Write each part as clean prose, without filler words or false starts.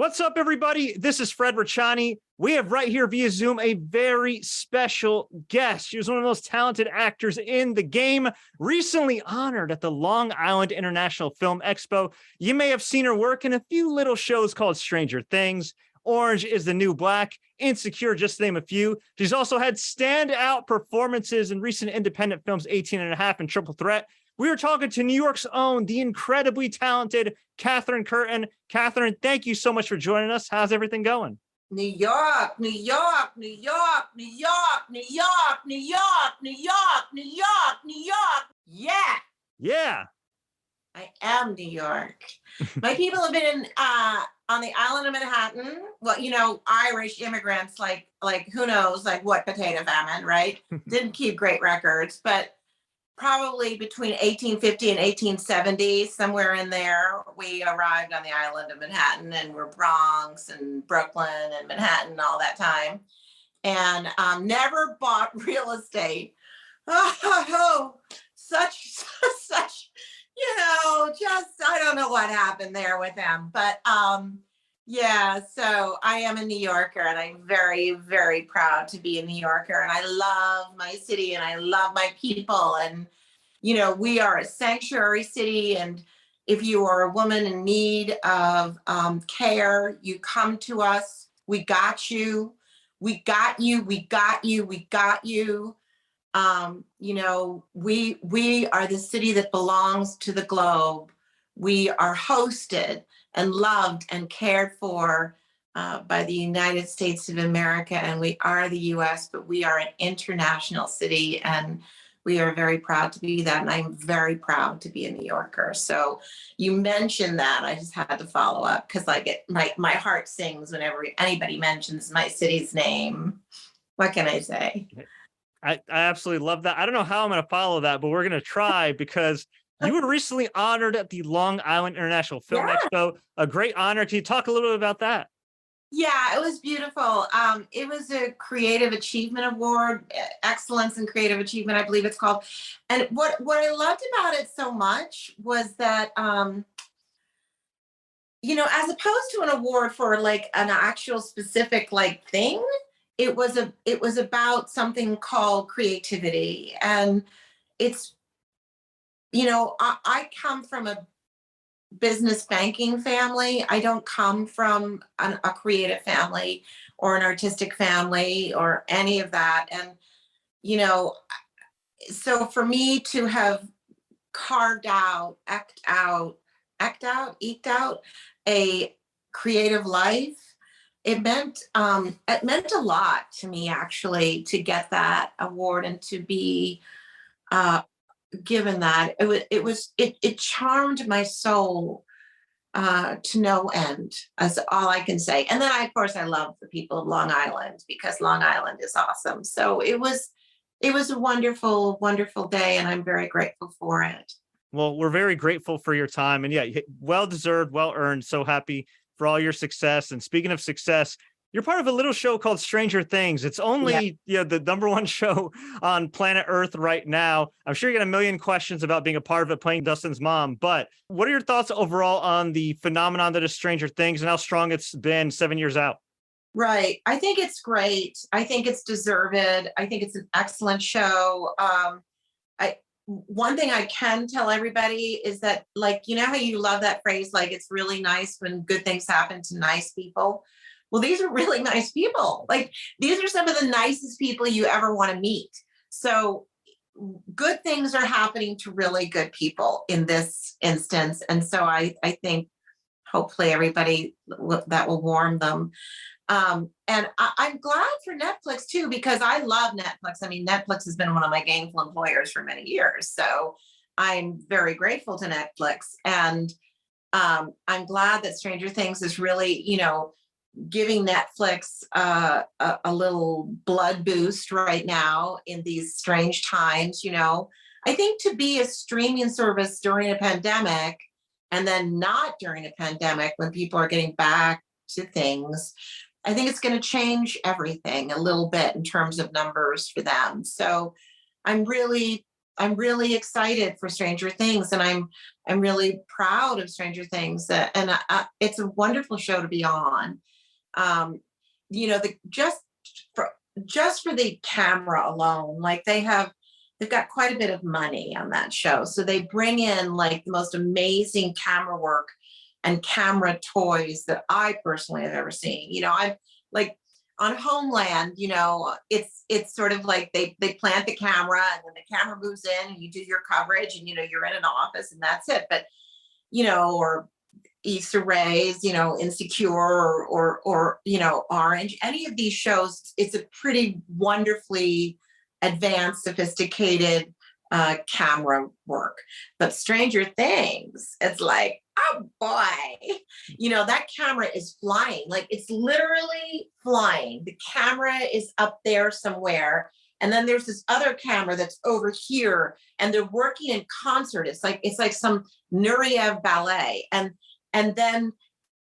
What's up, everybody? This is Fred Ricciani. We have right here via Zoom a very special guest. She was one of the most talented actors in the game, recently honored at the Long Island International Film Expo. You may have seen her work in a few little shows called Stranger Things, Orange is the New Black, Insecure, just to name a few. She's also had standout performances in recent independent films 18 and a Half and Triple Threat. We are talking to New York's own, the incredibly talented Curtin. Catherine, thank you so much for joining us. How's everything going? New York, New York, New York, New York, New York, New York, New York, New York, New York. Yeah. Yeah. I am New York. My people have been on the island of Manhattan. Well, Irish immigrants, like who knows, like what potato famine, right? Didn't keep great records, but probably between 1850 and 1870, somewhere in there, we arrived on the island of Manhattan, and we're Bronx and Brooklyn and Manhattan all that time, and never bought real estate. Such, just, I don't know what happened there with them, but yeah, so I am a New Yorker, and I'm very, very proud to be a New Yorker. And I love my city, and I love my people. And, we are a sanctuary city. And if you are a woman in need of care, you come to us. We got you. We got you. We got you. We got you. We are the city that belongs to the globe. We are hosted and loved and cared for by the United States of America. And we are the US, but we are an international city, and we are very proud to be that. And I'm very proud to be a New Yorker. So you mentioned that. I just had to follow up because my heart sings whenever anybody mentions my city's name. What can I say? I absolutely love that. I don't know how I'm going to follow that, but we're going to try because you were recently honored at the Long Island International Film Expo. A great honor. Can you talk a little bit about that? Yeah, it was beautiful. It was a Creative Achievement Award, Excellence in Creative Achievement, I believe it's called. And what I loved about it so much was that, as opposed to an award for like an actual specific thing, it was about something called creativity. And it's, I come from a business banking family. I don't come from a creative family or an artistic family or any of that. And, so for me to have carved out, eked out a creative life, it meant a lot to me, actually, to get that award and to be given that. It charmed my soul to no end. That's all I can say. And then of course I love the people of Long Island because Long Island is awesome. So it was a wonderful, wonderful day, and I'm very grateful for it. Well, we're very grateful for your time, and yeah, well deserved, well earned. So happy for all your success. And speaking of success, you're part of a little show called Stranger Things. It's only the #1 show on planet Earth right now. I'm sure you got a million questions about being a part of it, playing Dustin's mom. But what are your thoughts overall on the phenomenon that is Stranger Things and how strong it's been 7 years out? Right. I think it's great. I think it's deserved. I think it's an excellent show. One thing I can tell everybody is that, how you love that phrase, it's really nice when good things happen to nice people. Well, these are really nice people. These are some of the nicest people you ever want to meet. So good things are happening to really good people in this instance. And so I think hopefully everybody that will warm them. And I'm glad for Netflix too, because I love Netflix. I mean, Netflix has been one of my gainful employers for many years. So I'm very grateful to Netflix. And I'm glad that Stranger Things is really, giving Netflix a little blood boost right now in these strange times. I think to be a streaming service during a pandemic and then not during a pandemic when people are getting back to things, I think it's going to change everything a little bit in terms of numbers for them. So I'm really I'm really excited for Stranger Things, and I'm really proud of Stranger Things, and it's a wonderful show to be on. Um, the for just for the camera alone, like they've got quite a bit of money on that show, so they bring in like the most amazing camera work and camera toys that I personally have ever seen. I'm like on Homeland, it's sort of like they plant the camera and then the camera moves in and you do your coverage and you're in an office and that's it. But or Issa Rae's, Insecure or Orange, any of these shows, it's a pretty wonderfully advanced, sophisticated camera work. But Stranger Things, it's like, oh boy, that camera is flying. Like it's literally flying. The camera is up there somewhere. And then there's this other camera that's over here and they're working in concert. It's like some Nureyev ballet. And then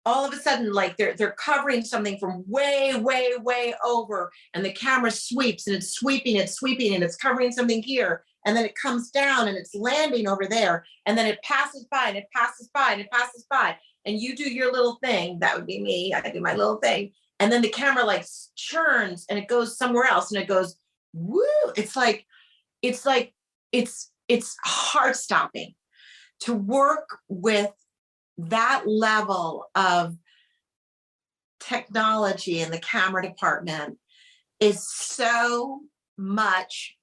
all of a sudden, like they're covering something from way, way, way over, and the camera sweeps and it's sweeping, and it's covering something here. And then it comes down and it's landing over there. And then it passes by and it passes by and it passes by. And you do your little thing. That would be me. I do my little thing. And then the camera like churns and it goes somewhere else and it goes, woo. It's heart stopping to work with that level of technology in the camera department is so much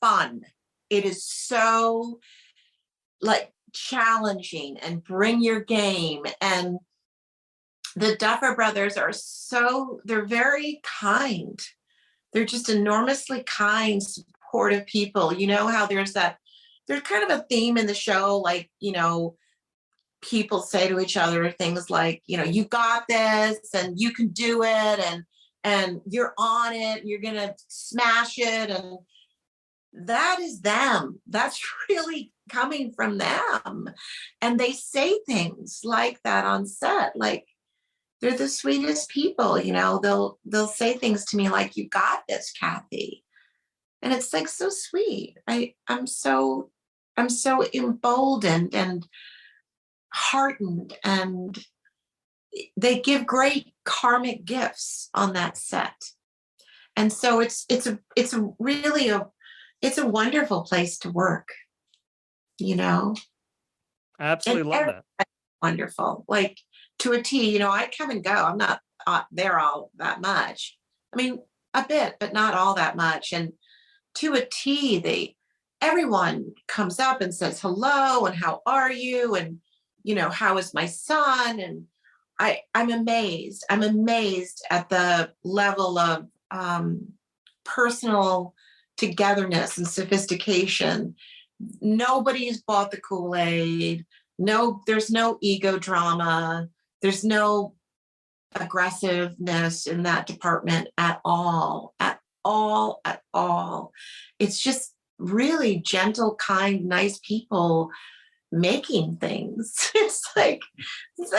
fun. It is so like challenging and bring your game. And the Duffer Brothers they're very kind. They're just enormously kind, supportive people. You know how there's kind of a theme in the show, like, people say to each other things like, you got this and you can do it and you're on it, and you're going to smash it. And that is them. That's really coming from them. And they say things like that on set. Like they're the sweetest people, they'll say things to me like, you got this, Kathy. And it's like so sweet. I'm so emboldened and heartened, and they give great karmic gifts on that set. And so it's a wonderful place to work, I absolutely love that. Wonderful. Like to a T, I come and go. I'm not there all that much. I mean, a bit, but not all that much. And to a T, everyone comes up and says hello and how are you? And how is my son? And I'm amazed. I'm amazed at the level of personal togetherness and sophistication. Nobody's bought the Kool-Aid. No, there's no ego drama. There's no aggressiveness in that department at all. It's just really gentle, kind, nice people making things. It's like, okay, we're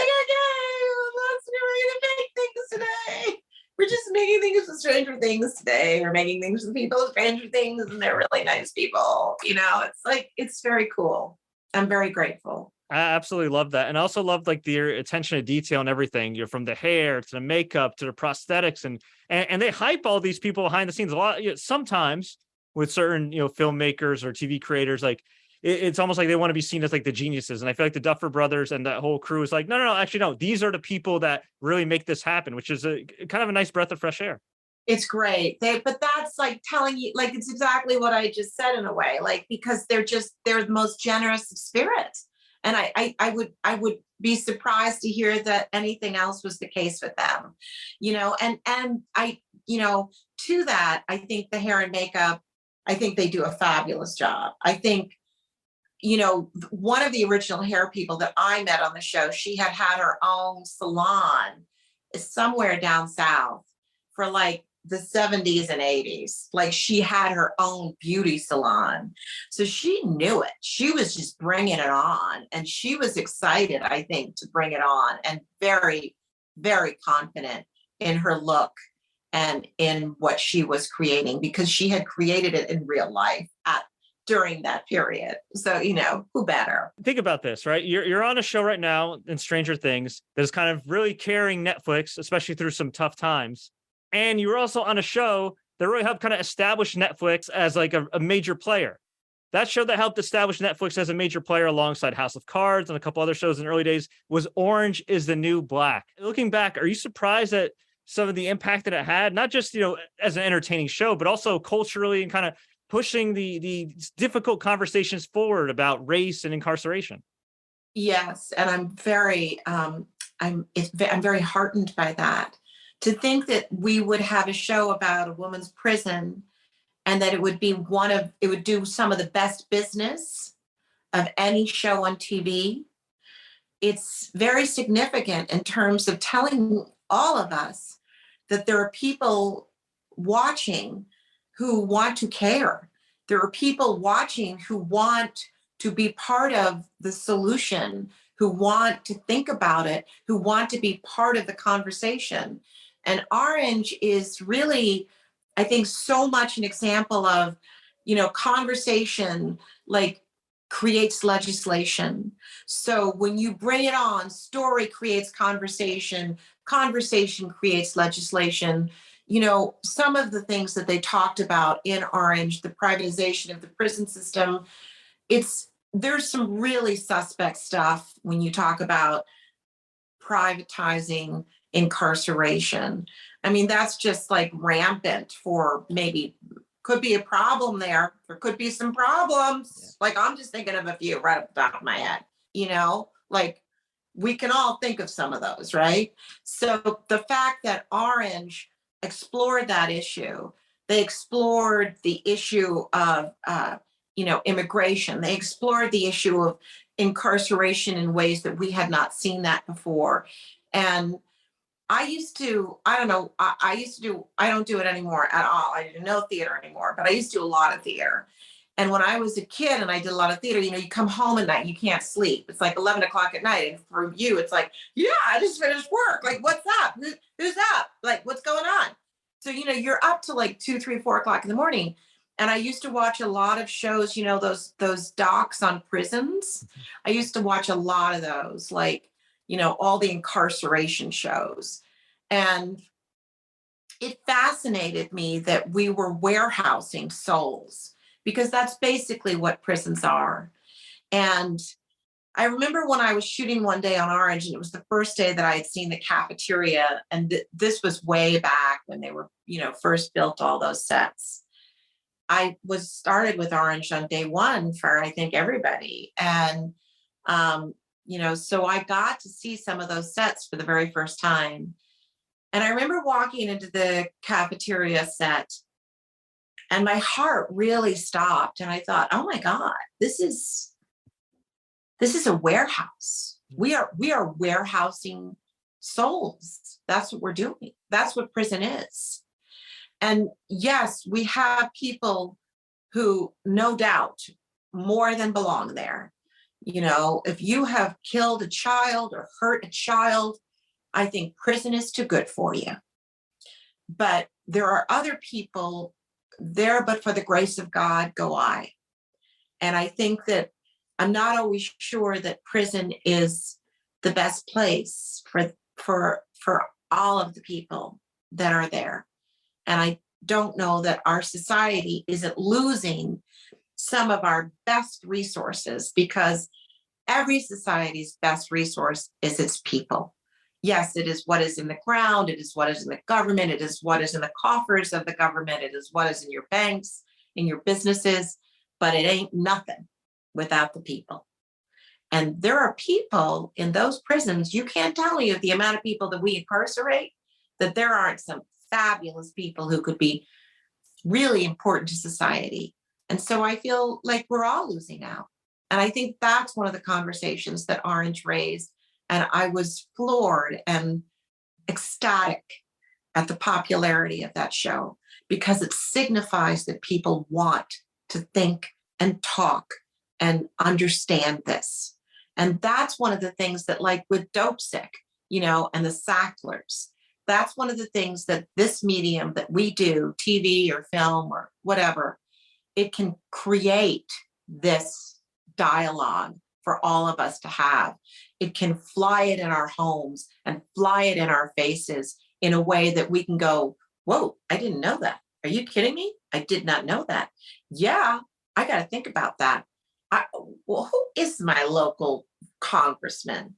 gonna make things today. We're just making things with Stranger Things today. We're making things with people with Stranger Things, and they're really nice people. It's like, it's very cool. I'm very grateful. I absolutely love that. And I also love like their attention to detail and everything. You're from the hair to the makeup to the prosthetics, and they hype all these people behind the scenes a lot. Sometimes with certain, filmmakers or TV creators, like it's almost like they want to be seen as like the geniuses. And I feel like the Duffer Brothers and that whole crew is like, no, actually, no, these are the people that really make this happen, which is a kind of a nice breath of fresh air. It's great. But that's like telling you, like, it's exactly what I just said in a way, like, because they're the most generous of spirits. And I would be surprised to hear that anything else was the case with them, and I, to that, I think the hair and makeup, I think they do a fabulous job. I think, one of the original hair people that I met on the show, she had her own salon somewhere down south for like the 70s and 80s. Like she had her own beauty salon. So she knew it. She was just bringing it on. And she was excited, I think, to bring it on, and very, very confident in her look and in what she was creating, because she had created it in real life at during that period. So, who better? Think about this, right? You're on a show right now in Stranger Things that is kind of really carrying Netflix, especially through some tough times. And you were also on a show that really helped kind of establish Netflix as like a major player. That show that helped establish Netflix as a major player alongside House of Cards and a couple other shows in the early days was Orange is the New Black. Looking back, are you surprised at some of the impact that it had, not just, as an entertaining show, but also culturally and kind of pushing the difficult conversations forward about race and incarceration? Yes, and I'm very heartened by that. To think that we would have a show about a woman's prison and that it would do some of the best business of any show on TV. It's very significant in terms of telling all of us that there are people watching who want to care. There are people watching who want to be part of the solution, who want to think about it, who want to be part of the conversation. And Orange is really, I think, so much an example of, conversation like creates legislation. So when you bring it on, story creates conversation, conversation creates legislation. Some of the things that they talked about in Orange, the privatization of the prison system, there's some really suspect stuff when you talk about privatizing incarceration. I mean, that's just like rampant for could be a problem there. There could be some problems. Yeah. Like, I'm just thinking of a few right off the top of my head, like we can all think of some of those, right? So the fact that Orange explored that issue, they explored the issue of, immigration. They explored the issue of incarceration in ways that we had not seen that before. And I don't do it anymore at all. I do no theater anymore, but I used to do a lot of theater. And when I was a kid and I did a lot of theater, you come home at night, you can't sleep. It's like 11 o'clock at night. And for you, it's like, yeah, I just finished work. Like, what's up? Who's up? Like, what's going on? So, you're up to like 2, 3, 4 o'clock in the morning. And I used to watch a lot of shows, those docs on prisons. I used to watch a lot of those, like, all the incarceration shows. And it fascinated me that we were warehousing souls, because that's basically what prisons are. And I remember when I was shooting one day on Orange, and it was the first day that I had seen the cafeteria. And this was way back when they were, first built all those sets. I was started with Orange on day one for, I think, everybody. And, so I got to see some of those sets for the very first time. And I remember walking into the cafeteria set and my heart really stopped. And I thought, oh my God, this is a warehouse. We are warehousing souls. That's what we're doing. That's what prison is. And yes, we have people who no doubt more than belong there. If you have killed a child or hurt a child, I think prison is too good for you. But there are other people there, but for the grace of God, go I. And I think that I'm not always sure that prison is the best place for all of the people that are there. And I don't know that our society isn't losing some of our best resources, because every society's best resource is its people. Yes, it is what is in the ground. It is what is in the government. It is what is in the coffers of the government. It is what is in your banks, in your businesses, but it ain't nothing without the people. And there are people in those prisons, you can't tell me, of the amount of people that we incarcerate, that there aren't some fabulous people who could be really important to society. And so I feel like we're all losing out. And I think that's one of the conversations that Orange raised. And I was floored and ecstatic at the popularity of that show, because it signifies that people want to think and talk and understand this. And that's one of the things that, like with Dope Sick, and the Sacklers, that's one of the things that this medium that we do, TV or film or whatever, it can create this dialogue for all of us to have. It can fly it in our homes and fly it in our faces in a way that we can go, whoa, I didn't know that. Are you kidding me? I did not know that. Yeah, I got to think about that. Well, who is my local congressman?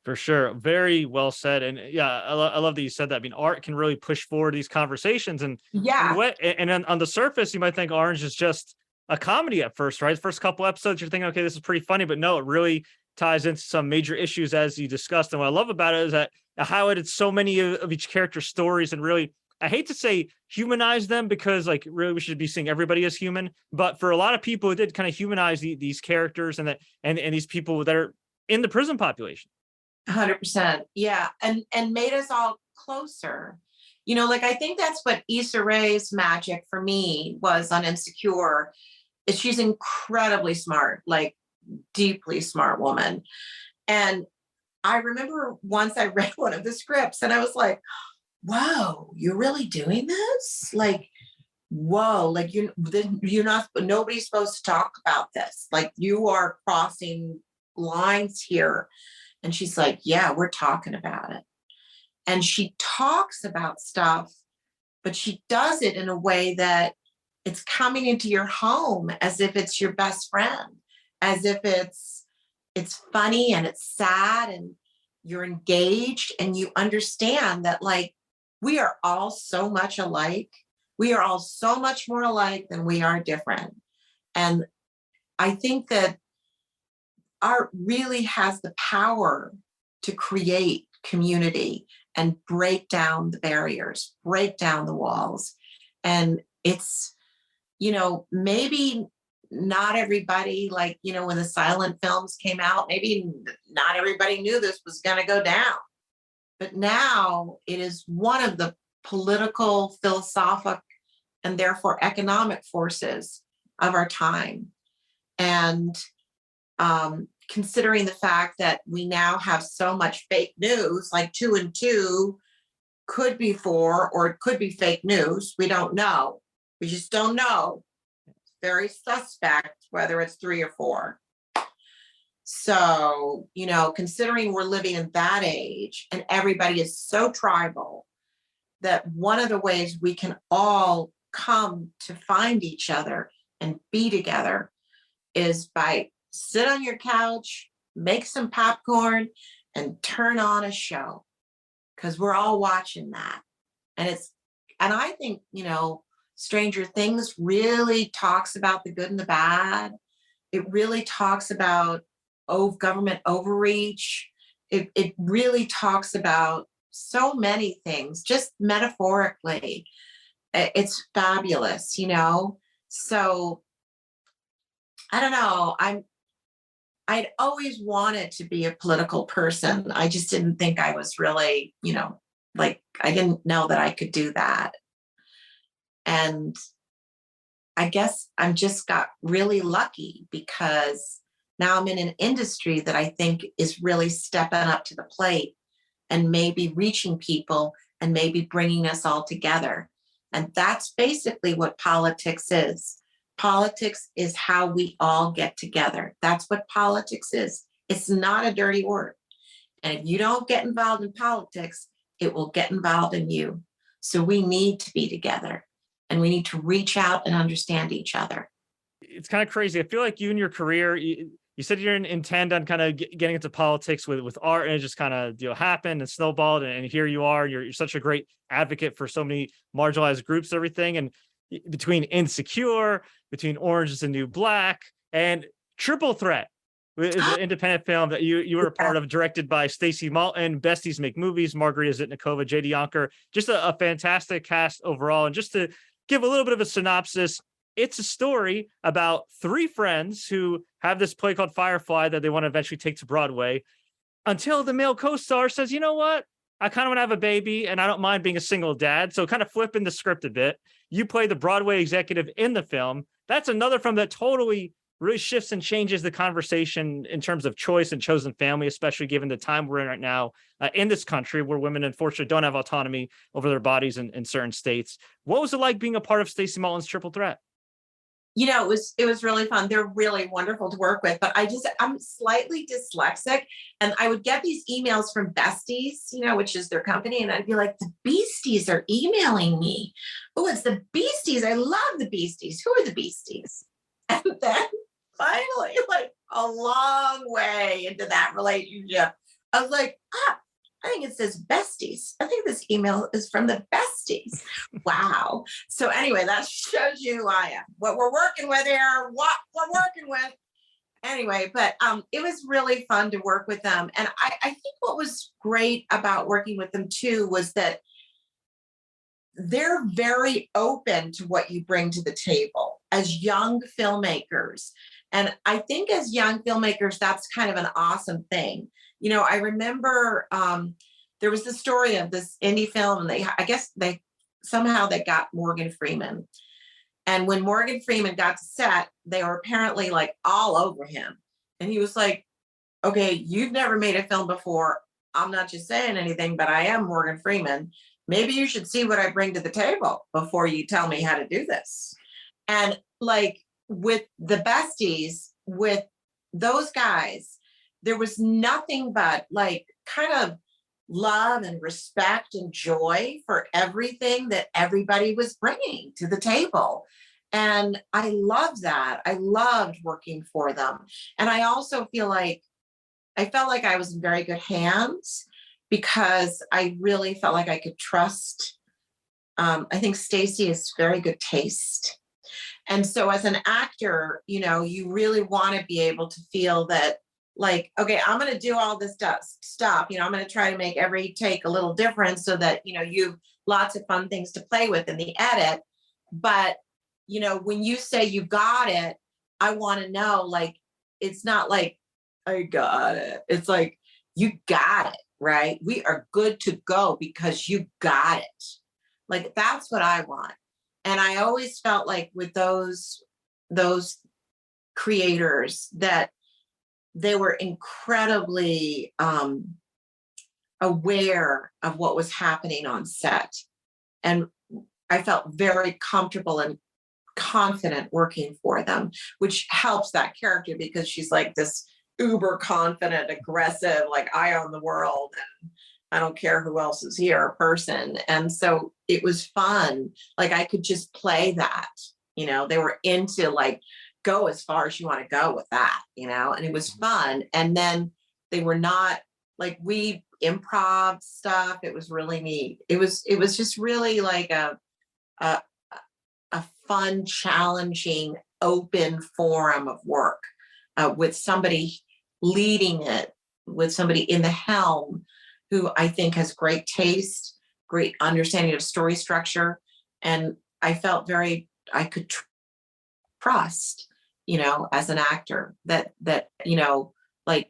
For sure. Very well said. And yeah, I love that you said that. I mean, art can really push forward these conversations. And Yeah, what and then on the surface, you might think Orange is just a comedy at first, right? First couple episodes, you're thinking, okay, this is pretty funny, but no, it really ties into some major issues as you discussed. And what I love about it is that it highlighted so many of each character's stories and really, I hate to say humanize them because like really we should be seeing everybody as human, but for a lot of people, it did kind of humanize these characters and these people that are in the prison population. 100%. Yeah, and made us all closer. You know, like I think that's what Issa Rae's magic for me was on Insecure. Is she's incredibly smart, like deeply smart woman. And I remember once I read one of the scripts and I was like, whoa, you're really doing this? Like, whoa, like you're not, nobody's supposed to talk about this. Like you are crossing lines here. And she's like, yeah, we're talking about it. And she talks about stuff, but she does it in a way that it's coming into your home as if it's your best friend, as if it's funny and it's sad and you're engaged and you understand that like we are all so much alike. We are all so much more alike than we are different. And I think that art really has the power to create community and break down the barriers, break down the walls. And it's, you know, maybe not everybody, like, you know, when the silent films came out, maybe not everybody knew this was going to go down. But now it is one of the political, philosophic, and therefore economic forces of our time. And considering the fact that we now have so much fake news, like 2 and 2 could be 4, or it could be fake news. We don't know. We just don't know. It's very suspect whether it's 3 or 4. So, you know, considering we're living in that age and everybody is so tribal, that one of the ways we can all come to find each other and be together is by sit on your couch, make some popcorn, and turn on a show, because we're all watching that. And I think, you know, Stranger Things really talks about the good and the bad. It really talks about government overreach. It really talks about so many things, just metaphorically. It's fabulous, you know? So I don't know. I'd always wanted to be a political person. I just didn't think I was really, you know, like I didn't know that I could do that. And I guess I'm just got really lucky because now I'm in an industry that I think is really stepping up to the plate and maybe reaching people and maybe bringing us all together. And that's basically what politics is. Politics is how we all get together. That's what politics is. It's not a dirty word. And if you don't get involved in politics, it will get involved in you. So we need to be together and we need to reach out and understand each other. It's kind of crazy. I feel like you and your career, you said you didn't intend on kind of getting into politics with art, and it just kind of happened and snowballed, and here you are. You're such a great advocate for so many marginalized groups, everything. And between Insecure, between Orange is the New Black, and Triple Threat is an independent film that you were a part of, directed by Stacey Maltin, Besties Make Movies, Margarita Zitnikova, JD Yonker. Just a fantastic cast overall. And just to give a little bit of a synopsis, it's a story about 3 friends who have this play called Firefly that they want to eventually take to Broadway, until the male co-star says, you know what? I kind of want to have a baby and I don't mind being a single dad. So kind of flipping the script a bit. You play the Broadway executive in the film. That's another film that totally really shifts and changes the conversation in terms of choice and chosen family, especially given the time we're in right now in this country where women unfortunately don't have autonomy over their bodies in certain states. What was it like being a part of Stacey Maltin's Triple Threat? it was really fun. They're really wonderful to work with, but I'm slightly dyslexic, and I would get these emails from Besties, which is their company, and I'd be like, the Beasties are emailing me. Oh, it's the Beasties. I love the Beasties. Who are the Beasties? And then finally, like a long way into that relationship, I was like, I think it says Besties. I think this email is from the Besties. Wow. So anyway, that shows you who I am, what we're working with here, what we're working with. Anyway, but it was really fun to work with them. And I think what was great about working with them too was that they're very open to what you bring to the table as young filmmakers. And I think as young filmmakers, that's kind of an awesome thing. I remember there was the story of this indie film, and I guess they got Morgan Freeman. And when Morgan Freeman got to set, they were apparently like all over him. And he was like, okay, you've never made a film before. I'm not just saying anything, but I am Morgan Freeman. Maybe you should see what I bring to the table before you tell me how to do this. And like with the Besties, with those guys, there was nothing but like kind of love and respect and joy for everything that everybody was bringing to the table. And I loved that. I loved working for them. And I also felt like I was in very good hands because I really felt like I could trust. I think Stacy has very good taste. And so as an actor, you really want to be able to feel that, like, okay, I'm going to do all this stuff. I'm going to try to make every take a little different so that, you've lots of fun things to play with in the edit. But, when you say you got it, I want to know, like, it's not like, I got it. It's like, you got it, right? We are good to go because you got it. Like, that's what I want. And I always felt like with those creators that they were incredibly aware of what was happening on set. And I felt very comfortable and confident working for them, which helps that character because she's like this uber confident, aggressive, like I own the world and I don't care who else is here person. And so it was fun. Like I could just play that, they were into like, go as far as you want to go with that, and it was fun. And then they were not like we improv stuff. It was really neat. It was just really like a fun, challenging, open forum of work with somebody leading it, with somebody in the helm who I think has great taste, great understanding of story structure. And I felt I could trust, as an actor that, like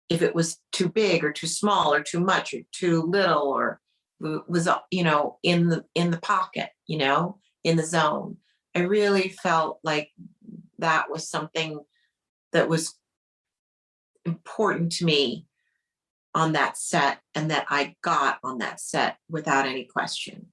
if it was too big or too small or too much or too little or was, in the pocket, in the zone. I really felt like that was something that was important to me on that set and that I got on that set without any question.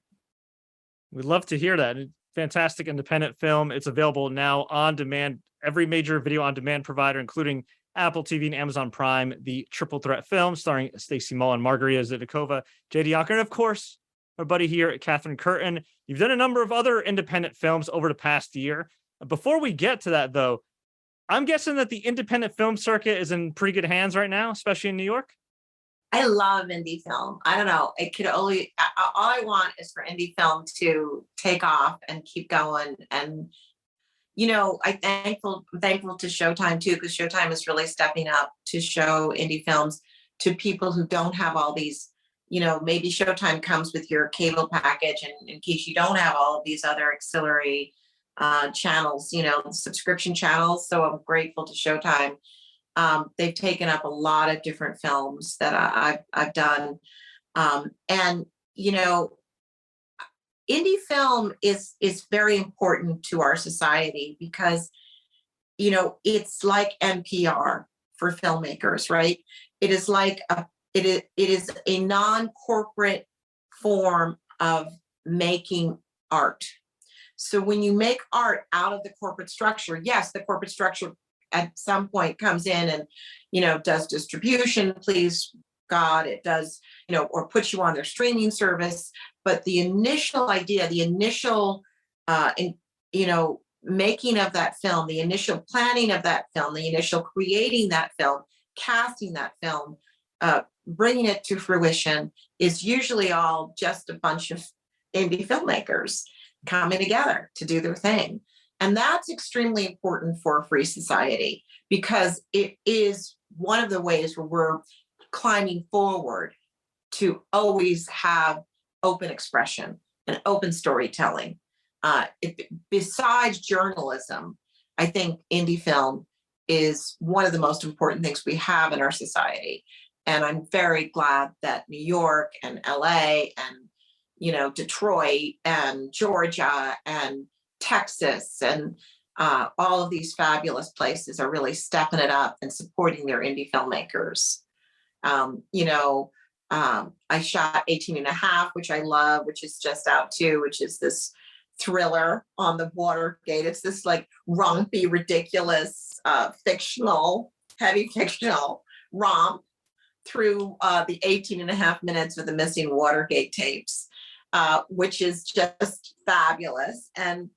We'd love to hear that. Fantastic independent film. It's available now on demand, every major video on demand provider, including Apple TV and Amazon Prime, the triple threat film starring Stacey Mullen, Margarita Zidakova, J.D. Yocker, and of course, our buddy here, Catherine Curtin. You've done a number of other independent films over the past year. Before we get to that, though, I'm guessing that the independent film circuit is in pretty good hands right now, especially in New York. I love indie film. I don't know. It could only, all I want is for indie film to take off and keep going. And, I'm thankful to Showtime too, because Showtime is really stepping up to show indie films to people who don't have all these, maybe Showtime comes with your cable package. And in case you don't have all of these other auxiliary channels, subscription channels. So I'm grateful to Showtime. They've taken up a lot of different films that I've done. And, indie film is very important to our society because, it's like NPR for filmmakers, right? It is like it is a non-corporate form of making art. So when you make art out of the corporate structure, yes, the corporate structure at some point comes in and, does distribution, please God, it does, or puts you on their streaming service. But the initial idea, the initial, making of that film, the initial planning of that film, the initial creating that film, casting that film, bringing it to fruition is usually all just a bunch of indie filmmakers coming together to do their thing. And that's extremely important for a free society because it is one of the ways where we're climbing forward to always have open expression and open storytelling. Besides journalism, I think indie film is one of the most important things we have in our society. And I'm very glad that New York and LA and, Detroit and Georgia and Texas and all of these fabulous places are really stepping it up and supporting their indie filmmakers. I shot 18 and a Half, which I love, which is just out too, which is this thriller on the Watergate. It's this like rompy, ridiculous, heavy fictional romp through the 18 and a half minutes of the missing Watergate tapes, which is just fabulous. And,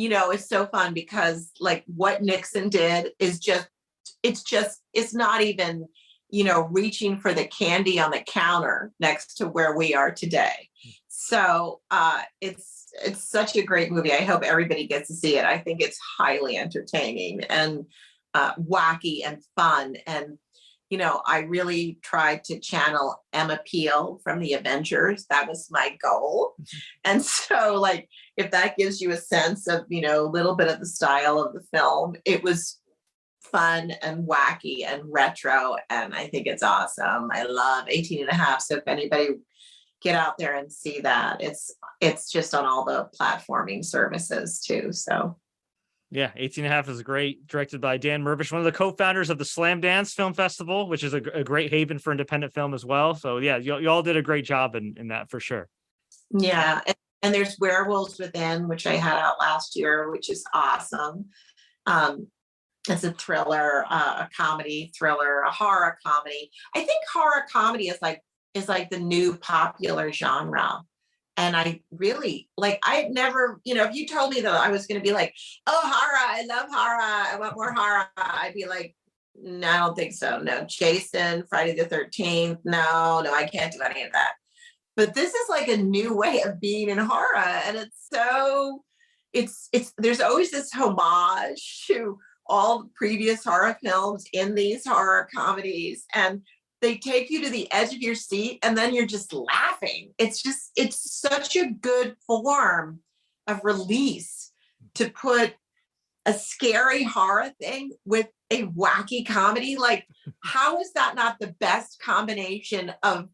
it's so fun because like what Nixon did is it's not even, reaching for the candy on the counter next to where we are today. So it's such a great movie. I hope everybody gets to see it. I think it's highly entertaining and wacky and fun. And, I really tried to channel Emma Peel from the Avengers. That was my goal. And so like, if that gives you a sense of, a little bit of the style of the film, it was fun and wacky and retro. And I think it's awesome. I love 18 and a Half. So if anybody get out there and see that, it's just on all the platforming services too. So yeah, 18 and a Half is great, directed by Dan Mervish, one of the co-founders of the Slam Dance Film Festival, which is a great haven for independent film as well. So yeah, you all did a great job in that for sure. Yeah, and there's Werewolves Within, which I had out last year, which is awesome. It's a thriller, a comedy thriller, a horror comedy. I think horror comedy is like the new popular genre. And I really I never, if you told me that I was going to be like, oh, horror, I love horror, I want more horror, I'd be like, no, I don't think so. No, Jason, Friday the 13th. No, I can't do any of that. But this is like a new way of being in horror. And there's always this homage to all the previous horror films in these horror comedies. And they take you to the edge of your seat and then you're just laughing. It's such a good form of release to put a scary horror thing with a wacky comedy. Like, how is that not the best combination of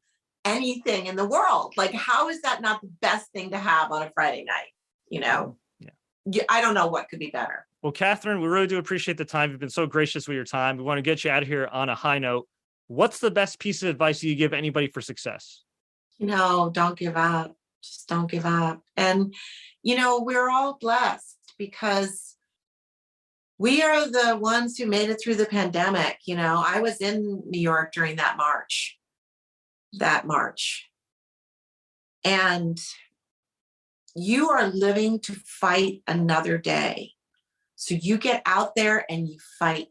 anything in the world? Like, how is that not the best thing to have on a Friday night? Yeah. I don't know what could be better. Well, Catherine, we really do appreciate the time. You've been so gracious with your time. We want to get you out of here on a high note. What's the best piece of advice you give anybody for success? Don't give up. Just don't give up. And, we're all blessed because we are the ones who made it through the pandemic. I was in New York during that march. And you are living to fight another day. So you get out there and you fight.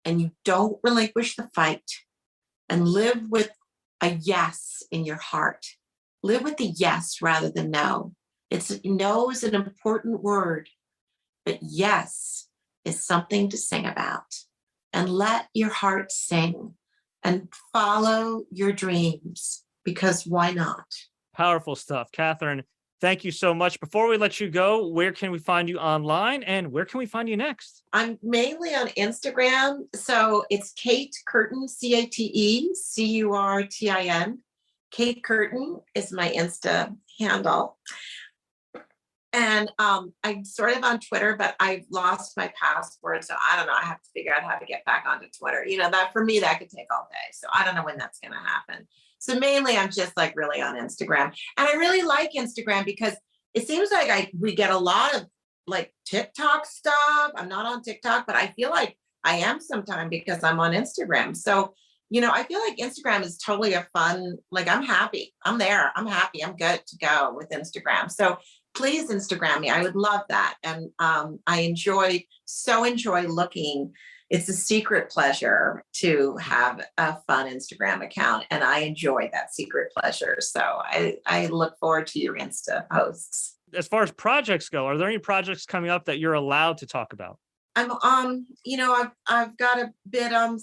And you don't relinquish the fight and live with a yes in your heart. Live with the yes rather than no. No is an important word, but yes is something to sing about. And let your heart sing and follow your dreams because why not? Powerful stuff. Catherine, thank you so much. Before we let you go, where can we find you online and where can we find you next? I'm mainly on Instagram. So it's Kate Curtin, CateCurtin. Kate Curtin is my Insta handle. And I'm sort of on Twitter, but I've lost my password. So I don't know. I have to figure out how to get back onto Twitter. That for me, that could take all day. So I don't know when that's going to happen. So mainly I'm just like really on Instagram. And I really like Instagram because it seems like we get a lot of like TikTok stuff. I'm not on TikTok, but I feel like I am sometime because I'm on Instagram. So, I feel like Instagram is totally a fun, like I'm happy. I'm there. I'm happy. I'm good to go with Instagram. So please Instagram me. I would love that. And I enjoy looking. It's a secret pleasure to have a fun Instagram account. And I enjoy that secret pleasure. So I look forward to your Insta posts. As far as projects go, are there any projects coming up that you're allowed to talk about? I'm I've got a bit on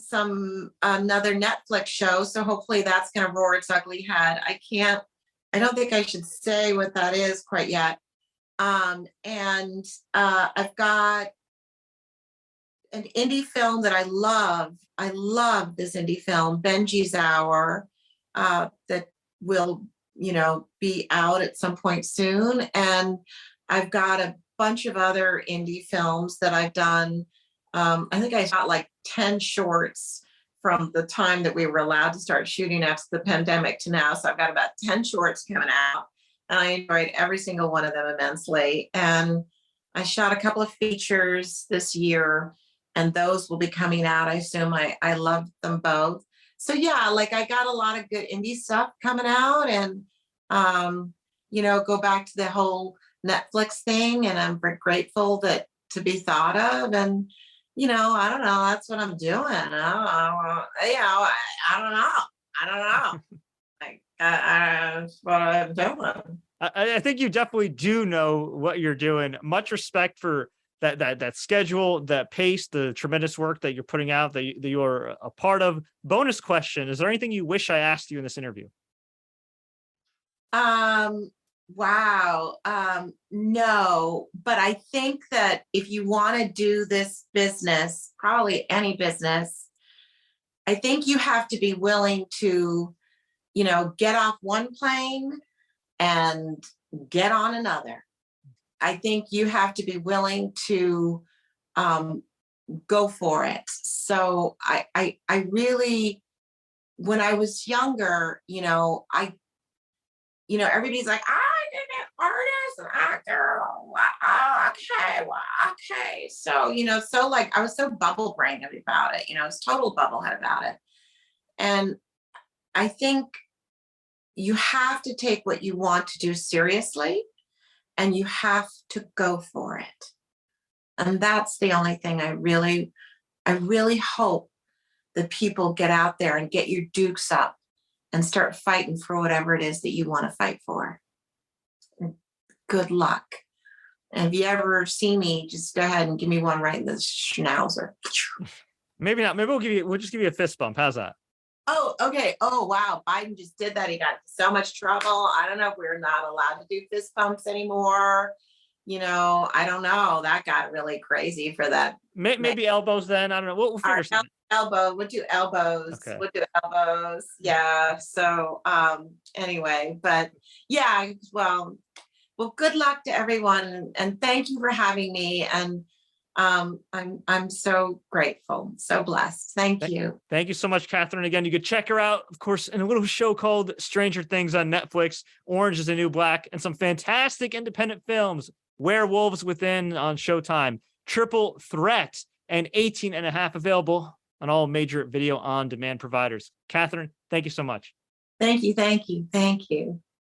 another Netflix show, so hopefully that's gonna roar its ugly head. I don't think I should say what that is quite yet. And I've got an indie film that I love. I love this indie film, Benji's Hour, that will, be out at some point soon. And I've got a bunch of other indie films that I've done. I think I shot like 10 shorts from the time that we were allowed to start shooting after the pandemic to now. So I've got about 10 shorts coming out, and I enjoyed every single one of them immensely. And I shot a couple of features this year, and those will be coming out. I assume I love them both. So yeah, like I got a lot of good indie stuff coming out, and go back to the whole Netflix thing, and I'm grateful to be thought of. And I don't know, that's what I'm doing. I don't know. That's what I'm doing. I think you definitely do know what you're doing. Much respect for that schedule, that pace, the tremendous work that you're putting out, that you're a part of. Bonus question: is there anything you wish I asked you in this interview? Wow. No, but I think that if you want to do this business, probably any business, I think you have to be willing to, get off one plane and get on another. I think you have to be willing to go for it. So I really, when I was younger, everybody's like, I did an artist and actor. Oh, okay, well, okay. So, so like I was so bubble brained about it, I was total bubblehead about it. And I think you have to take what you want to do seriously, and you have to go for it. And that's the only thing I really hope that people get out there and get your dukes up and start fighting for whatever it is that you want to fight for. Good luck. And if you ever see me, just go ahead and give me one right in the schnauzer. Maybe not. Maybe we'll just give you a fist bump. How's that? Oh, okay. Oh, wow. Biden just did that. He got in so much trouble. I don't know if we're not allowed to do fist bumps anymore. I don't know. That got really crazy for that. Maybe elbows then. I don't know. We'll figure something. Elbow. We'll do elbows. Okay. We'll do elbows. Yeah. So anyway, but yeah, well, good luck to everyone, and thank you for having me. And I'm so grateful, so blessed. Thank you. Thank you so much, Catherine. Again, you could check her out, of course, in a little show called Stranger Things on Netflix, Orange is the New Black, and some fantastic independent films, Werewolves Within on Showtime, Triple Threat, and 18 and a Half available on all major video on demand providers. Catherine, thank you so much. Thank you. Thank you. Thank you.